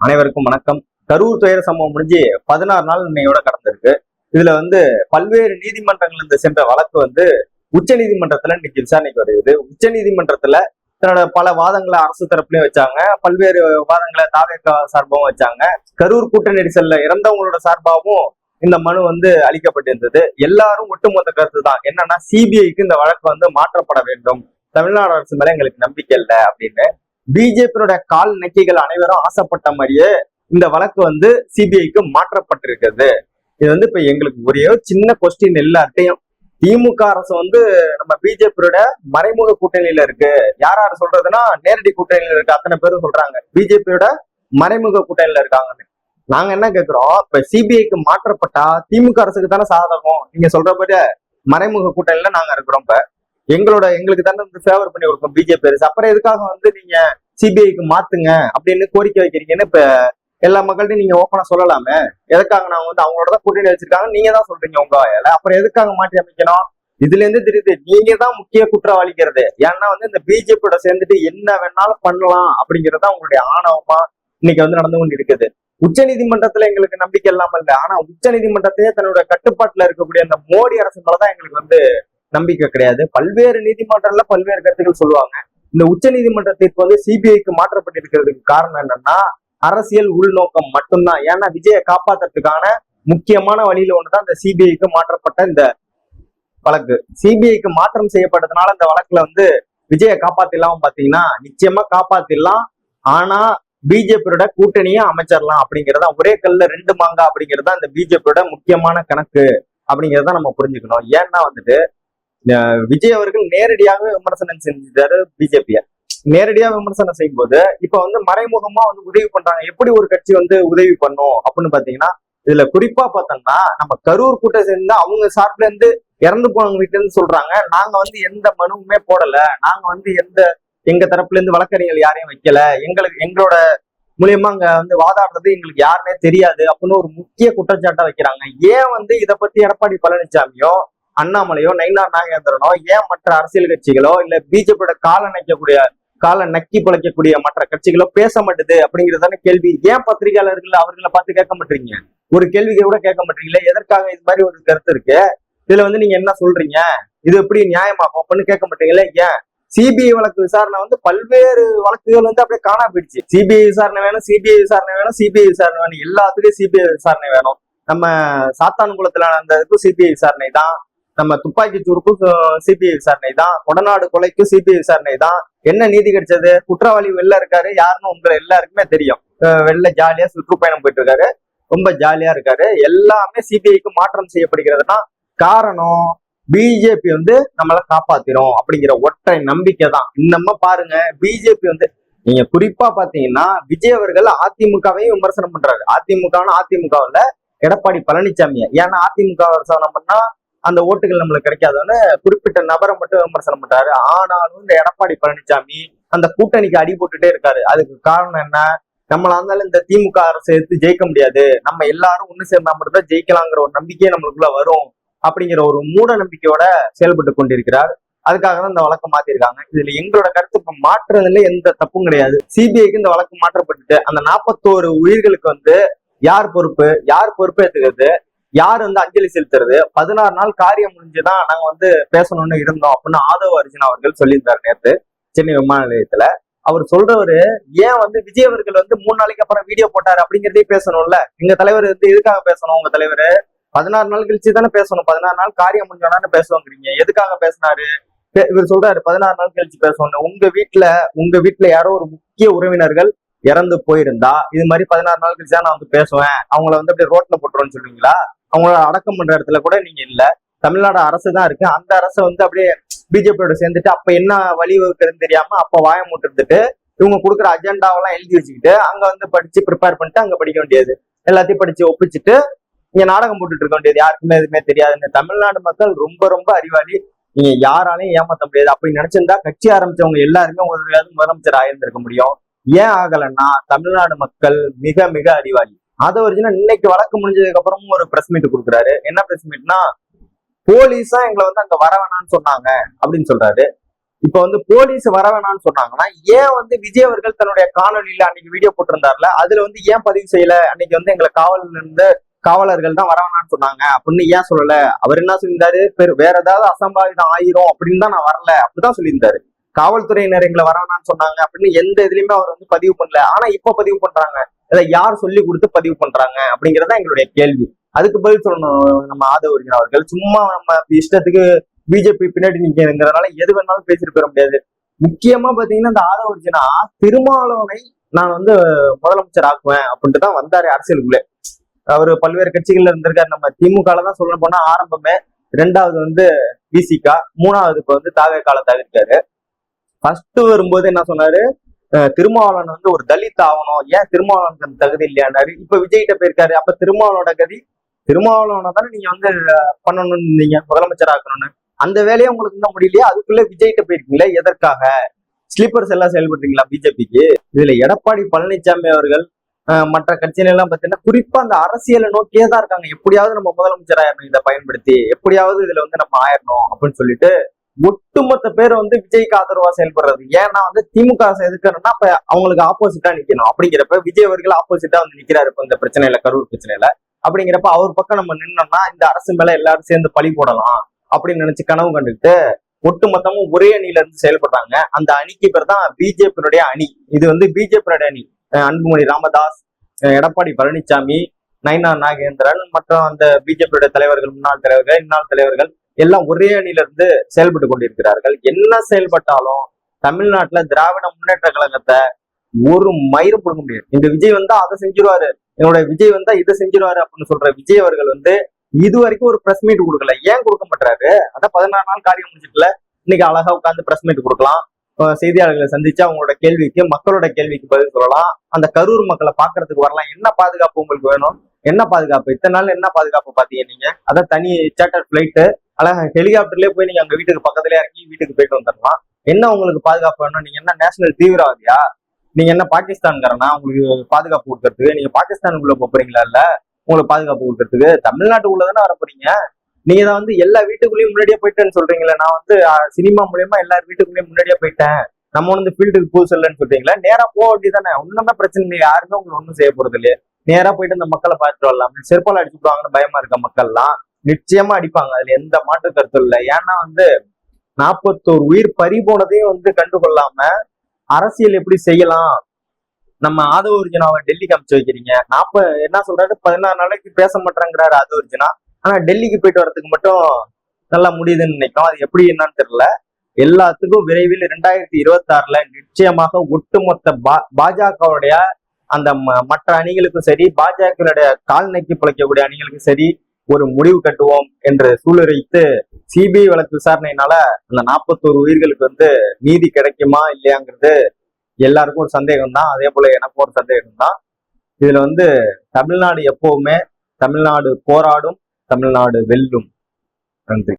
அனைவருக்கும் வணக்கம். கரூர் துயர சம்பவம் முடிஞ்சு 16 நாள் இன்னையோட கடந்திருக்கு. இதுல பல்வேறு நீதிமன்றங்கள் இருந்து சென்ற வழக்கு உச்ச நீதிமன்றத்துல இன்னைக்கு விசாரணைக்கு வருகிறது. உச்ச நீதிமன்றத்துல தன்னோட பல வாதங்களை அரசு தரப்புலயும் வச்சாங்க, பல்வேறு வாதங்களை தாவேகா சார்பாகவும் வச்சாங்க. கரூர் கூட்ட நெரிசல்ல இறந்தவங்களோட சார்பாகவும் இந்த மனு அளிக்கப்பட்டிருந்தது. எல்லாரும் ஒட்டுமொத்த கருத்து தான் என்னன்னா, சிபிஐக்கு இந்த வழக்கு மாற்றப்பட வேண்டும், தமிழ்நாடு அரசு மேல எங்களுக்கு நம்பிக்கை இல்லை அப்படின்னு. பிஜேபியோட கால் நக்கிகள் அனைவரும் ஆசைப்பட்ட மாதிரியே இந்த வழக்கு சிபிஐக்கு மாற்றப்பட்டிருக்கிறது. இது இப்ப எங்களுக்கு ஒரே சின்ன கொஸ்டின் எல்லார்ட்டையும், திமுக அரசு நம்ம பிஜேபியோட மறைமுக கூட்டணியில இருக்கு. யார் யார் சொல்றதுன்னா, நேரடி கூட்டணியில இருக்கு அத்தனை பேரும் சொல்றாங்க பிஜேபியோட மறைமுக கூட்டணியில இருக்காங்கன்னு. நாங்க என்ன கேட்கிறோம், இப்ப சிபிஐக்கு மாற்றப்பட்டா திமுக அரசுக்கு தானே சாதகம். நீங்க சொல்றபடி மறைமுக கூட்டணியில நாங்க இருக்கிறோம். இப்ப எங்களுக்கு தானே ஃபேவர் பண்ணி கொடுக்கும் பிஜேபி அரசு. அப்புறம் எதுக்காக நீங்க சிபிஐக்கு மாத்துங்க அப்படின்னு கோரிக்கை வைக்கிறீங்கன்னு இப்ப எல்லா மக்கள்கிட்டையும் நீங்க ஓப்பனா சொல்லலாமே. எதுக்காக நாங்க அவங்களோட தான் கூட்டணி வச்சிருக்காங்க, நீங்க தான் சொல்றீங்க உங்க வாயில. அப்புறம் எதுக்காக மாற்றி அமைக்கணும்? இதுல இருந்து தெரியுது நீங்க தான் முக்கிய குற்றவாளிக்கிறது. ஏன்னா இந்த பிஜேபியோட சேர்ந்துட்டு என்ன வேணாலும் பண்ணலாம் அப்படிங்கறத உங்களுடைய ஆணவமா இன்னைக்கு நடந்து கொண்டு இருக்குது. உச்ச நீதிமன்றத்துல எங்களுக்கு நம்பிக்கை இல்லாம இல்லை, ஆனா உச்ச நீதிமன்றத்தையே தன்னோட கட்டுப்பாட்டுல இருக்கக்கூடிய அந்த மோடி அரசு மேலதான் எங்களுக்கு நம்பிக்கை கிடையாது. பல்வேறு நீதிமன்றங்கள்ல பல்வேறு கருத்துக்கள் சொல்லுவாங்க. இந்த உச்ச நீதிமன்ற தீர்ப்பு சிபிஐக்கு மாற்றப்பட்டிருக்கிறதுக்கு காரணம் என்னன்னா, அரசியல் உள்நோக்கம் மட்டும்தான். ஏன்னா விஜயை காப்பாத்துறதுக்கான முக்கியமான வழியில ஒண்ணுதான் இந்த சிபிஐக்கு மாற்றப்பட்ட இந்த வழக்கு. சிபிஐக்கு மாற்றம் செய்யப்பட்டதுனால இந்த வழக்குல விஜயை காப்பாத்திடலாம் பாத்தீங்கன்னா, நிச்சயமா காப்பாத்திடலாம். ஆனா பிஜேபியோட கூட்டணியை அமைச்சிடலாம் அப்படிங்கறதா, ஒரே கல்ல ரெண்டு மாங்கா அப்படிங்கறதா இந்த பிஜேபியோட முக்கியமான கணக்கு அப்படிங்கறத நம்ம புரிஞ்சுக்கணும். ஏன்னா விஜய் அவர்கள் நேரடியாக விமர்சனம் செஞ்சாரு பிஜேபிய. நேரடியா விமர்சனம் செய்யும் போது இப்ப மறைமுகமா உதவி பண்றாங்க. எப்படி ஒரு கட்சி உதவி பண்ணும் அப்படின்னு பாத்தீங்கன்னா, இதுல குறிப்பா பார்த்தோம்னா, நம்ம கரூர் கூட்டம் சேர்ந்து அவங்க சார்பில இறந்து போனவங்க வீட்டுல இருந்து சொல்றாங்க, நாங்க எந்த மனுவுமே போடல, நாங்க எங்க தரப்புல இருந்து வழக்கறிஞர்கள் யாரையும் வைக்கல, எங்களோட மூலியமா அங்க வாதாடுறது எங்களுக்கு யாருன்னே தெரியாது அப்படின்னு ஒரு முக்கிய குற்றச்சாட்டை வைக்கிறாங்க. ஏன் இதை பத்தி எடப்பாடி பழனிசாமியோ அண்ணாமலையோ நயினார் நாகேந்திரனோ ஏன் மற்ற அரசியல் கட்சிகளோ இல்ல பிஜேபியோட காலை நக்கி பிழைக்கக்கூடிய மற்ற கட்சிகளோ பேச மாட்டுது அப்படிங்கிறதான கேள்வி. ஏன் பத்திரிகையாளர்கள் அவர்களை பார்த்து கேட்க மாட்டீங்க? ஒரு கேள்விக்கு கூட கேட்க மாட்டீங்களே, எதற்காக இது மாதிரி ஒரு கருத்து இருக்கு, இதுல நீங்க என்ன சொல்றீங்க, இது எப்படி நியாயமாகும் அப்படின்னு கேட்க மாட்டீங்களே? ஏன் சிபிஐ வழக்கு விசாரணை பல்வேறு வழக்குகள் அப்படியே காணா போயிடுச்சு. சிபிஐ விசாரணை வேணும், சிபிஐ விசாரணை வேணும், சிபிஐ விசாரணை வேணும், எல்லாத்துலயும் சிபிஐ விசாரணை வேணும். நம்ம சாத்தான்குளத்துல நடந்ததுக்கும் சிபிஐ விசாரணை தான், நம்ம துப்பாக்கி சூருக்கும் சிபிஐ விசாரணை தான், கொடநாடு கொலைக்கும் சிபிஐ விசாரணை தான். என்ன நீதி கிடைச்சது? குற்றவாளி வெளில இருக்காரு, யாருன்னு உங்களை எல்லாருக்குமே தெரியும். வெளில ஜாலியா சுற்றுப்பயணம் போயிட்டு இருக்காரு, ரொம்ப ஜாலியா இருக்காரு. எல்லாமே சிபிஐக்கு மாற்றம் செய்யப்படுகிறதுனா காரணம் பிஜேபி நம்மள காப்பாத்திரும் அப்படிங்கிற ஒற்றை நம்பிக்கை தான். இன்னமும் பாருங்க, பிஜேபி நீங்க குறிப்பா பாத்தீங்கன்னா, விஜய் அவர்கள் அதிமுகவையும் விமர்சனம் பண்றாரு. அதிமுகவுல எடப்பாடி பழனிசாமிய. ஏன்னா அதிமுக விமர்சனம் பண்ணா அந்த ஓட்டுகள் நம்மளுக்கு கிடைக்காதுன்னு குறிப்பிட்ட நபரை மட்டும் விமர்சனம் பண்றாரு. ஆனாலும் இந்த எடப்பாடி பழனிசாமி அந்த கூட்டணிக்கு அடி போட்டுட்டே இருக்காரு. அதுக்கு காரணம் என்ன? நம்மளா இருந்தாலும் இந்த திமுக அரசு எடுத்து ஜெயிக்க முடியாது, நம்ம எல்லாரும் ஒண்ணு சேர்ந்தா மட்டும் தான் ஜெயிக்கலாங்கிற ஒரு நம்பிக்கையே நம்மளுக்குள்ள வரும் அப்படிங்கிற ஒரு மூட நம்பிக்கையோட செயல்பட்டு கொண்டிருக்கிறார். அதுக்காக தான் இந்த வழக்கு மாத்திருக்காங்க. இதுல எங்களோட கருத்து இப்ப மாற்றுறதுல எந்த தப்பும் கிடையாது. சிபிஐக்கு இந்த வழக்கு மாற்றப்பட்டுட்டு அந்த 41 உயிர்களுக்கு யார் பொறுப்பு ஏத்துக்கிறது, யார் அஞ்சலி செலுத்துறது, 16 நாள் காரியம் முடிஞ்சுதான் நாங்க பேசணும்னு இருந்தோம் அப்படின்னு ஆதவ அர்ஜுன் அவர்கள் சொல்லியிருந்தாரு நேற்று சென்னை விமான நிலையத்துல. அவர் சொல்றவரு ஏன் விஜய் அவர்கள் 3 நாளைக்கு அப்புறம் வீடியோ போட்டாரு அப்படிங்கிறதே பேசணும்ல. எங்க தலைவர் எதுக்காக பேசணும்? உங்க தலைவர் 16 நாள் கழிச்சு தானே பேசணும். 16 நாள் காரியம் முடிஞ்சோன்னு பேசுவாங்கிறீங்க. எதுக்காக பேசினாரு? இவர் சொல்றாரு 16 நாள் கழிச்சு பேசணும். உங்க வீட்டுல யாரோ ஒரு முக்கிய உறவினர்கள் இறந்து போயிருந்தா இது மாதிரி 16 நாள் கழிச்சு தான் நான் பேசுவேன், அவங்கள அப்படியே ரோட்ல போட்டுருவோன்னு சொல்லுவீங்களா? அவங்கள அடக்கம் பண்ற இடத்துல கூட நீங்க இல்ல. தமிழ்நாடு அரசு தான் இருக்கு. அந்த அரசு அப்படியே பிஜேபியோட சேர்ந்துட்டு அப்ப என்ன வழி வகுக்கிறதுன்னு தெரியாம அப்ப வாய மூட்டு இவங்க கொடுக்குற அஜெண்டாவெல்லாம் எழுதி வச்சுக்கிட்டு அங்க படிச்சு ப்ரிப்பேர் பண்ணிட்டு அங்க படிக்க வேண்டியது, எல்லாத்தையும் படிச்சு ஒப்பிச்சுட்டு இங்க நாடகம் போட்டுட்டு இருக்க வேண்டியது. யாருக்குமே எதுவுமே தெரியாதுன்னு. தமிழ்நாடு மக்கள் ரொம்ப ரொம்ப அறிவாளி, நீங்க யாராலையும் ஏமாத்த முடியாது. அப்படி நினைச்சிருந்தா கட்சி ஆரம்பிச்சவங்க எல்லாருமே ஒரு முதலமைச்சர் ஆயிருந்திருக்க முடியும். ஏன் ஆகலைன்னா தமிழ்நாடு மக்கள் மிக மிக அறிவாளி. அதை ஒரிஜினல் இன்னைக்கு வழக்கு முடிஞ்சதுக்கு அப்புறமும் ஒரு பிரஸ் மீட் கொடுக்குறாரு. என்ன பிரஸ் மீட்னா, போலீஸா எங்களை அங்க வர வேணாம்னு சொன்னாங்க அப்படின்னு சொல்றாரு. இப்ப வந்து போலீஸ் வர வேணாம்னு சொன்னாங்கன்னா ஏன் வந்து விஜய் அவர்கள் தன்னுடைய காணொலியில அன்னைக்கு வீடியோ போட்டிருந்தாருல அதுல வந்து ஏன் பதிவு செய்யல, அன்னைக்கு வந்து எங்களை காவல்ல இருந்து காவலர்கள் தான் வர வேணாம்னு சொன்னாங்க அப்படின்னு ஏன் சொல்லல? அவர் என்ன சொல்லியிருந்தாரு, வேற ஏதாவது அசம்பாவிதம் ஆயிரும் அப்படின்னு தான் நான் வரல அப்படிதான் சொல்லியிருந்தாரு. காவல்துறையினர் எங்களை வர வேணாம்னு சொன்னாங்க அப்படின்னு எந்த இதுலயுமே அவர் வந்து பதிவு பண்ணல. ஆனா இப்ப பதிவு பண்றாங்க. இதை யார் சொல்லி கொடுத்து பதிவு பண்றாங்க அப்படிங்கறத எங்களுடைய கேள்வி. அதுக்கு பதில் சொல்லணும் நம்ம ஆதவ ஒரிஜினல் அவர்கள். சும்மா நம்ம இஷ்டத்துக்கு பிஜேபி பின்னாடி நிக்கிறதுங்கிறதுனால எது வேணாலும் பேசிட்டு போயிட முடியாது. முக்கியமா பாத்தீங்கன்னா இந்த ஆதவ ஒரிஜினா திருமாவளவனை நான் வந்து முதலமைச்சர் ஆக்குவேன் அப்படின்ட்டு தான் வந்தாரு அரசியலுக்குள்ளே. அவரு பல்வேறு கட்சிகள்ல இருந்திருக்காரு. நம்ம திமுக தான் சொல்ல போனா ஆரம்பமே, ரெண்டாவது வந்து விசிகா, மூணாவது இப்ப வந்து தாவேகால தவிர்க்காரு. ஃபர்ஸ்ட் வரும்போது என்ன சொன்னாரு, திருமாவளவன் வந்து ஒரு தலித் ஆகணும், ஏன் திருமாவளவனுக்கு தகுதி இல்லையாண்டாரு. இப்ப விஜய்கிட்ட போயிருக்காரு. அப்ப திருமாவளவனோட கதி, திருமாவளவனை தானே நீங்க வந்து பண்ணணும்னு இருந்தீங்க, முதலமைச்சர் ஆக்கணும்னு. அந்த வேலையை உங்களுக்கு இன்னும் முடியலையா? அதுக்குள்ள விஜய்கிட்ட போயிருக்கீங்களா? எதற்காக? ஸ்லீப்பர்ஸ் எல்லாம் செயல்படுறீங்களா பிஜேபிக்கு? இதுல எடப்பாடி பழனிசாமி அவர்கள் மற்ற கட்சியில எல்லாம் பாத்தீங்கன்னா குறிப்பா அந்த அரசியலை நோக்கியே தான் இருக்காங்க. எப்படியாவது நம்ம முதலமைச்சர் ஆயிரணும், இதை பயன்படுத்தி எப்படியாவது இதுல வந்து நம்ம ஆயிரணும் அப்படின்னு சொல்லிட்டு ஒட்டுமொத்த பேர் வந்து விஜய்க்கு ஆதரவா செயல்படுறது. ஏன்னா வந்து திமுக எதுக்கணும்னா அப்ப அவங்களுக்கு ஆப்போசிட்டா நிக்கணும். அப்படிங்கிறப்ப விஜய் அவர்கள் ஆப்போசிட்டா வந்து நிக்கிறாரு இப்ப இந்த பிரச்சனையில, கரூர் பிரச்சனையில. அப்படிங்கிறப்ப அவர் பக்கம் நம்ம நின்னோம்னா இந்த அரசு மேல எல்லாரும் சேர்ந்து பழி போடலாம் அப்படின்னு நினைச்சு கனவு கண்டுகிட்டு ஒட்டுமொத்தமும் ஒரே அணியில இருந்து செயல்படுறாங்க. அந்த அணிக்கு பேர் தான் பிஜேபியினுடைய அணி. இது வந்து பிஜேபியோட அணி. அன்புமணி ராமதாஸ், எடப்பாடி பழனிசாமி, நயினா நாகேந்திரன் மற்றும் அந்த பிஜேபியோட தலைவர்கள், முன்னாள் தலைவர்கள், இன்னாள் தலைவர்கள் எல்லாம் ஒரே அணியில இருந்து செயல்பட்டு கொண்டிருக்கிறார்கள். என்ன செயல்பட்டாலும் தமிழ்நாட்டுல திராவிட முன்னேற்ற கழகத்தை ஒரு மயிரும் கொடுக்க முடியாது. இந்த விஜய் வந்தா அதை செஞ்சிருவாரு, என்னோட விஜய் வந்தா இதை செஞ்சிருவாரு அப்படின்னு சொல்ற விஜய் அவர்கள் வந்து இது வரைக்கும் ஒரு பிரஸ் மீட் கொடுக்கல. ஏன் கொடுக்க மாட்டாரு? அதான் 16 நாள் காரியம் முடிஞ்சிட்டுல, இன்னைக்கு அழகா உட்காந்து பிரஸ் மீட் கொடுக்கலாம், செய்தியாளர்களை சந்திச்சு அவங்களோட கேள்விக்கு, மக்களோட கேள்விக்கு பதில் சொல்லலாம், அந்த கரூர் மக்களை பாக்குறதுக்கு வரலாம். என்ன பாதுகாப்பு உங்களுக்கு வேணும்? என்ன பாதுகாப்பு? இத்தனை நாள் என்ன பாதுகாப்பு பாத்தீங்க நீங்க? அதான் தனி சார்ட்டர் பிளைட்டு, அழகா ஹெலிகாப்டர்லயே போய் நீங்க அங்க வீட்டுக்கு பக்கத்துலயே இறங்கி வீட்டுக்கு போயிட்டு வந்துடலாம். என்ன உங்களுக்கு பாதுகாப்பு வேணும்? நீங்க என்ன நேஷனல் தீவிரவாதியா? நீங்க என்ன பாகிஸ்தான்காரனா உங்களுக்கு பாதுகாப்பு கொடுக்கறதுக்கு? நீங்க பாகிஸ்தானுக்குள்ள போறீங்களா? இல்ல உங்களுக்கு பாதுகாப்பு கொடுக்கறதுக்கு தமிழ்நாட்டுக்குள்ளதானே வர போறீங்க. நீங்க தான் வந்து எல்லா வீட்டுக்குள்ளேயும் முன்னாடியே போயிட்டேன்னு சொல்றீங்களே. நான் வந்து சினிமா மூலியமா எல்லார் வீட்டுக்குள்ளேயும் முன்னாடியே போயிட்டேன், நம்ம வந்து ஃபீல்டுக்கு பூ சொல்லலன்னு சொல்றீங்களா? நேரா போக வேண்டியதானே, ஒண்ணுமே பிரச்சனை இல்லை. யாருமே உங்களுக்கு ஒண்ணும் செய்ய போறது இல்லையே. நேரா போயிட்டு இந்த மக்களை பார்த்துட்டு வரலாம். செருப்பால் அடிச்சுடுவாங்கன்னு பயமா இருக்க மக்கள்லாம் நிச்சயமா அடிப்பாங்க, அதுல எந்த மாற்று கருத்தும் இல்லை. ஏன்னா வந்து 41 உயிர் பறி போனதையும் வந்து கண்டுகொள்ளாம அரசியல் எப்படி செய்யலாம்? நம்ம ஆதவ ஒரிஜினாவை டெல்லிக்கு அனுப்பிச்சு வைக்கிறீங்க. என்ன சொல்றாரு, 16 நாளைக்கு பேச மாட்டேங்கிறாரு ஆதவ ஒரிஜினா. ஆனா டெல்லிக்கு போயிட்டு வரதுக்கு மட்டும் நல்லா முடியுதுன்னு நினைக்கிறோம். அது எப்படி என்னன்னு தெரியல. எல்லாத்துக்கும் விரைவில் 2026 நிச்சயமாக ஒட்டுமொத்த பாஜகவுடைய அந்த மற்ற அணிகளுக்கும் சரி, பாஜகவுடைய கால் நக்கி பிழைக்கக்கூடிய அணிகளுக்கும் சரி ஒரு முடிவு கட்டுவோம் என்று சூளுரைத்து சிபிஐ வழக்கு விசாரணையினால அந்த 41 உயிர்களுக்கு வந்து நீதி கிடைக்குமா இல்லையாங்கிறது எல்லாருக்கும் ஒரு சந்தேகம் தான். அதே போல எனக்கும் ஒரு சந்தேகம் தான். இதுல வந்து தமிழ்நாடு எப்பவுமே தமிழ்நாடு போராடும், தமிழ்நாடு வெல்லும். நன்றி.